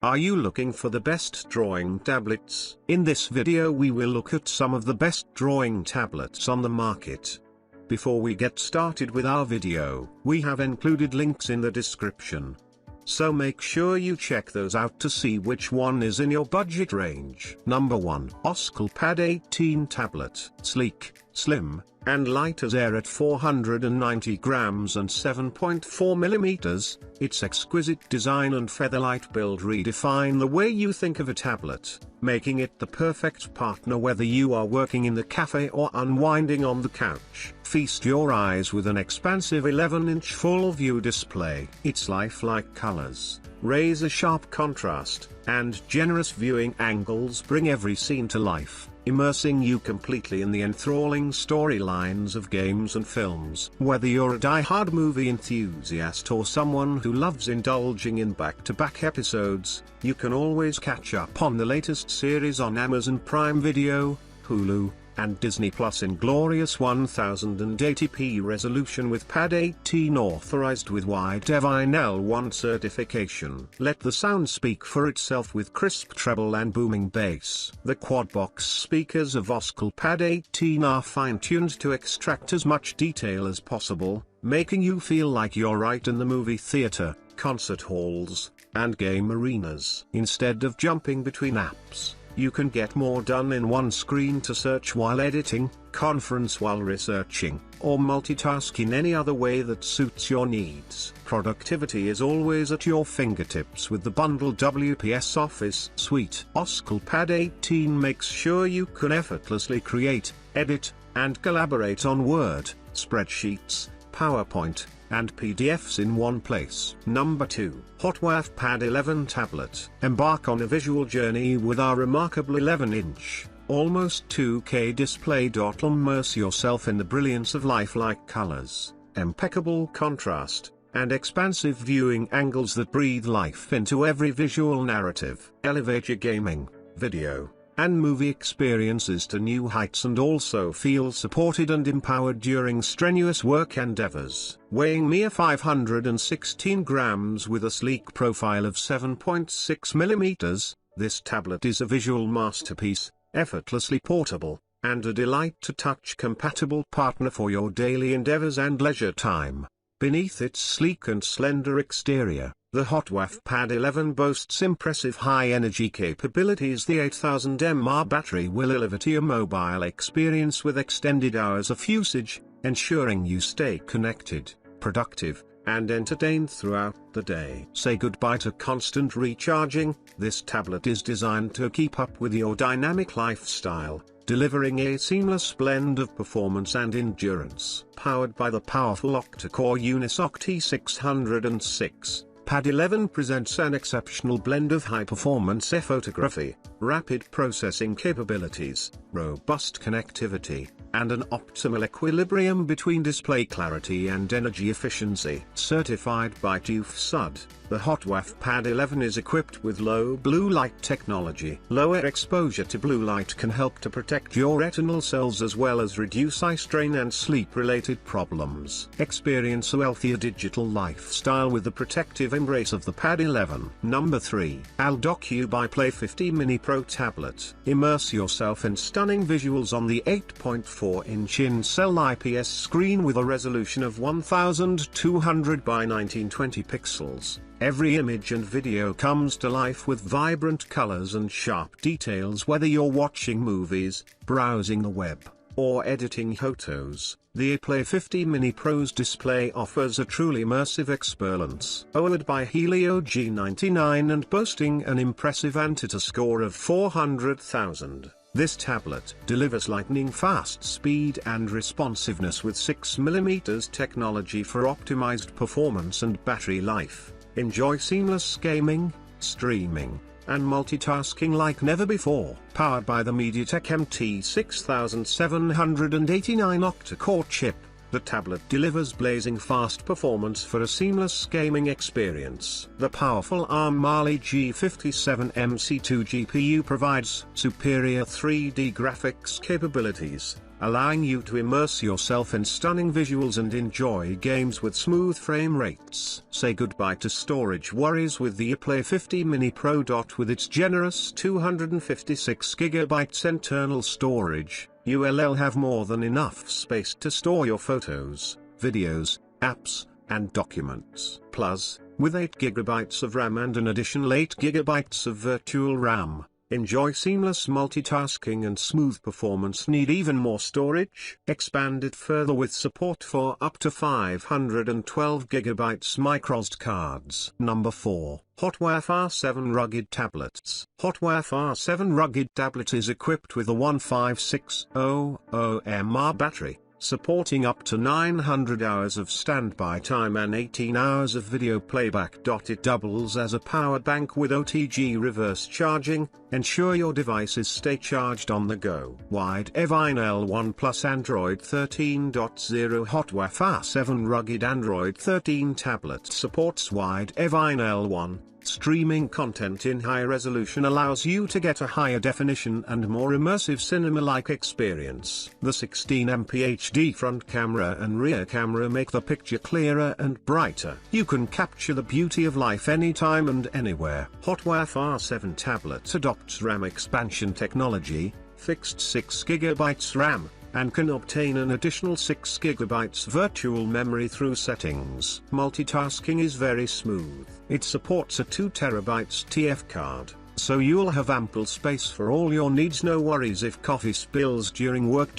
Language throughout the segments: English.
Are you looking for the best drawing tablets? In this video we will look at some of the best drawing tablets on the market. Before we get started with our video, we have included links in the description. So make sure you check those out to see which one is in your budget range. Number 1. Oscal Pad 18 Tablet. Sleek, slim, and light as air at 490 grams and 7.4 millimeters, its exquisite design and featherlight build redefine the way you think of a tablet, making it the perfect partner whether you are working in the cafe or unwinding on the couch. Feast your eyes with an expansive 11-inch full-view display. Its lifelike colors, razor-sharp contrast, and generous viewing angles bring every scene to life, immersing you completely in the enthralling storylines of games and films. Whether you're a die-hard movie enthusiast or someone who loves indulging in back-to-back episodes, you can always catch up on the latest series on Amazon Prime Video, Hulu, and Disney Plus in glorious 1080p resolution with Pad 18 authorized with Widevine L1 certification. Let the sound speak for itself with crisp treble and booming bass. The quad-box speakers of Oscal Pad 18 are fine-tuned to extract as much detail as possible, making you feel like you're right in the movie theater, concert halls, and game arenas. Instead of jumping between apps, you can get more done in one screen to search while editing, conference while researching, or multitask in any other way that suits your needs. Productivity is always at your fingertips with the bundled WPS Office suite. Oscal Pad 18 makes sure you can effortlessly create, edit, and collaborate on Word, spreadsheets, PowerPoint, and PDFs in one place. Number 2. HOTWAV Pad 11 Tablet. Embark on a visual journey with our remarkable 11-inch, almost 2K display. Immerse yourself in the brilliance of lifelike colors, impeccable contrast, and expansive viewing angles that breathe life into every visual narrative. Elevate your gaming, video, and movie experiences to new heights and also feel supported and empowered during strenuous work endeavors. Weighing mere 516 grams with a sleek profile of 7.6 millimeters, this tablet is a visual masterpiece, effortlessly portable, and a delight-to-touch compatible partner for your daily endeavors and leisure time. Beneath its sleek and slender exterior, the HOTWAV Pad 11 boasts impressive high-energy capabilities. The 8000 mAh battery will elevate your mobile experience with extended hours of usage, ensuring you stay connected, productive, and entertained throughout the day. Say goodbye to constant recharging. This tablet is designed to keep up with your dynamic lifestyle, delivering a seamless blend of performance and endurance. Powered by the powerful octa-core Unisoc T606, Pad 11 presents an exceptional blend of high-performance photography, rapid processing capabilities, robust connectivity, and an optimal equilibrium between display clarity and energy efficiency. Certified by TÜV SÜD, the HOTWAV Pad 11 is equipped with low blue light technology. Lower exposure to blue light can help to protect your retinal cells as well as reduce eye strain and sleep-related problems. Experience a healthier digital lifestyle with the protective embrace of the Pad 11. Number 3. Alldocube iPlay 50 Mini Pro Tablet. Immerse yourself in stunning visuals on the 8.4-inch in-cell IPS screen with a resolution of 1200 by 1920 pixels. Every image and video comes to life with vibrant colors and sharp details. Whether you're watching movies, browsing the web, or editing photos, the iPlay 50 Mini Pro's display offers a truly immersive experience. Powered by Helio G99 and boasting an impressive Antutu score of 400,000. This tablet delivers lightning-fast speed and responsiveness with 6mm technology for optimized performance and battery life. Enjoy seamless gaming, streaming, and multitasking like never before. Powered by the MediaTek MT6789 octa-core chip, the tablet delivers blazing fast performance for a seamless gaming experience. The powerful ARM Mali G57 MC2 GPU provides superior 3D graphics capabilities, allowing you to immerse yourself in stunning visuals and enjoy games with smooth frame rates. Say goodbye to storage worries with the iPlay 50 Mini Pro. With its generous 256GB internal storage, you'll have more than enough space to store your photos, videos, apps, and documents. Plus, with 8GB of RAM and an additional 8GB of virtual RAM, enjoy seamless multitasking and smooth performance. Need even more storage? Expand it further with support for up to 512GB microSD cards. Number 4. HOTWAV R7 Rugged Tablets. HOTWAV R7 Rugged Tablet is equipped with a 15600 mAh battery, supporting up to 900 hours of standby time and 18 hours of video playback. It doubles as a power bank with OTG reverse charging, ensure your devices stay charged on the go. Wide Evine L1 Plus Android 13.0. HOTWAV R7 Rugged Android 13 tablet supports Wide Evine L1. Streaming content in high resolution allows you to get a higher definition and more immersive cinema-like experience. The 16MP HD front camera and rear camera make the picture clearer and brighter. You can capture the beauty of life anytime and anywhere. HOTWAV R7 tablet adopts RAM expansion technology, fixed 6GB RAM, and can obtain an additional 6GB virtual memory through settings. Multitasking is very smooth. It supports a 2TB TF card, so you'll have ample space for all your needs. No worries if coffee spills during work.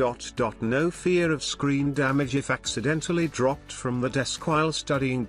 No fear of screen damage if accidentally dropped from the desk while studying.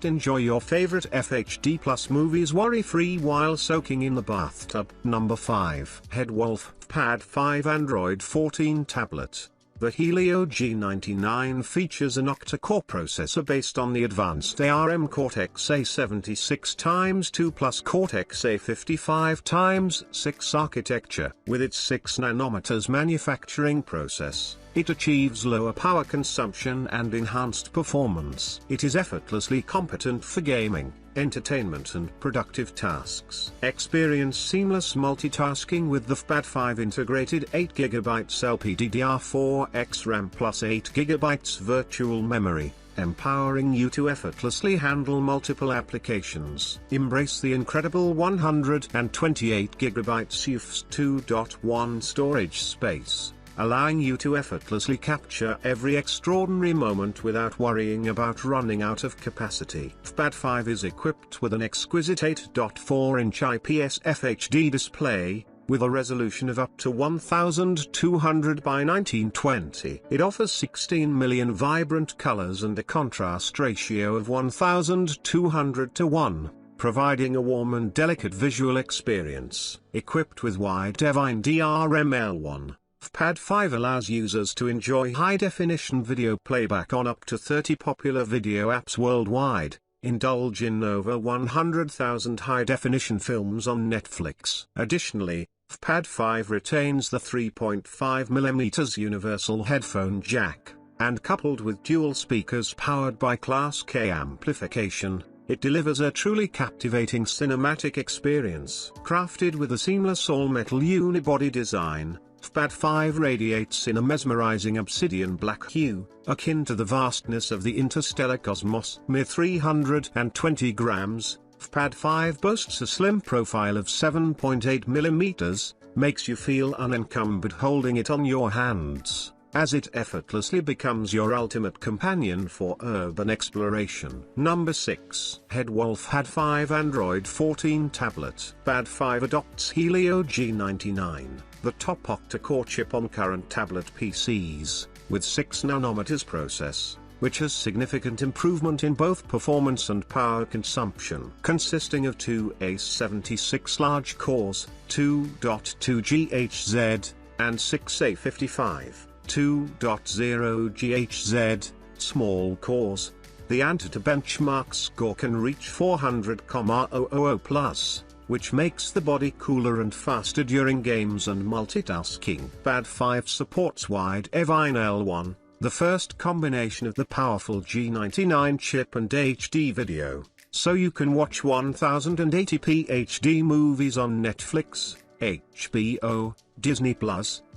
Enjoy your favorite FHD Plus movies worry-free while soaking in the bathtub. Number 5. Headwolf FPad5 Android 14 tablet. The Helio G99 features an octa-core processor based on the advanced ARM Cortex-A76x2 plus Cortex-A55x6 architecture. With its 6nm manufacturing process, it achieves lower power consumption and enhanced performance. It is effortlessly competent for gaming, entertainment and productive tasks. Experience seamless multitasking with the FPad5 integrated 8GB LPDDR4X RAM plus 8GB virtual memory, empowering you to effortlessly handle multiple applications. Embrace the incredible 128GB UFS 2.1 storage space, allowing you to effortlessly capture every extraordinary moment without worrying about running out of capacity. FPad5 is equipped with an exquisite 8.4-inch IPS FHD display, with a resolution of up to 1200 by 1920. It offers 16 million vibrant colors and a contrast ratio of 1200:1. Providing a warm and delicate visual experience. Equipped with wide Evine DRM-L1, FPad5 allows users to enjoy high-definition video playback on up to 30 popular video apps worldwide, indulge in over 100,000 high-definition films on Netflix. Additionally, FPad5 retains the 3.5mm universal headphone jack, and coupled with dual speakers powered by Class K amplification, it delivers a truly captivating cinematic experience. Crafted with a seamless all-metal unibody design, FPad5 radiates in a mesmerizing obsidian black hue, akin to the vastness of the interstellar cosmos. Mere 320 grams, FPad5 boasts a slim profile of 7.8mm, makes you feel unencumbered holding it on your hands, as it effortlessly becomes your ultimate companion for urban exploration. Number 6. Headwolf FPad5 Android 14 tablet. FPad5 adopts Helio G99, the top octa-core chip on current tablet PCs, with 6nm process, which has significant improvement in both performance and power consumption. Consisting of two A76 large cores, 2.2 GHz, and 6 A55, 2.0 GHz, small cores, the Antutu benchmark score can reach 400,000+, which makes the body cooler and faster during games and multitasking. FPad5 supports wide Evine L1, the first combination of the powerful G99 chip and HD video, so you can watch 1080p HD movies on Netflix, HBO, Disney+,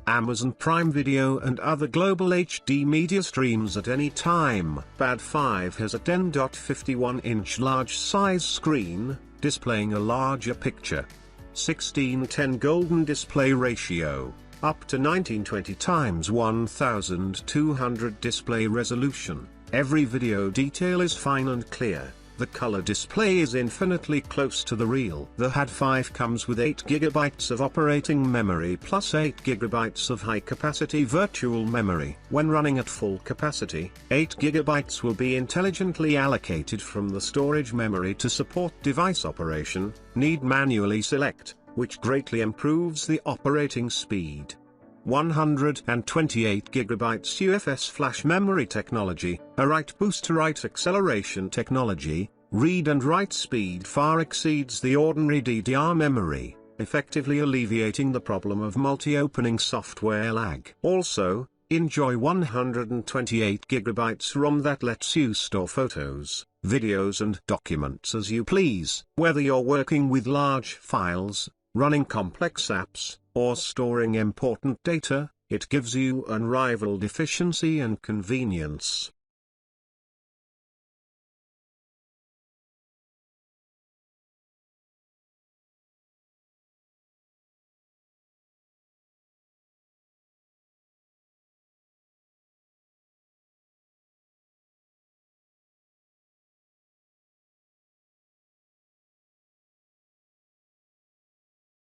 Amazon Prime Video and other global HD media streams at any time. Pad 5 has a 10.51-inch large-size screen, displaying a larger picture. 16:10 golden display ratio, up to 1920 x 1200 display resolution. Every video detail is fine and clear. The color display is infinitely close to the real. The Pad 5 comes with 8 GB of operating memory plus 8 GB of high-capacity virtual memory. When running at full capacity, 8 GB will be intelligently allocated from the storage memory to support device operation. Need manually select, which greatly improves the operating speed. 128 GB UFS flash memory technology, a write boost to write acceleration technology. Read and write speed far exceeds the ordinary DDR memory, effectively alleviating the problem of multi-opening software lag. Also, enjoy 128 GB ROM that lets you store photos, videos and documents as you please. Whether you're working with large files, running complex apps, or storing important data, it gives you unrivaled efficiency and convenience.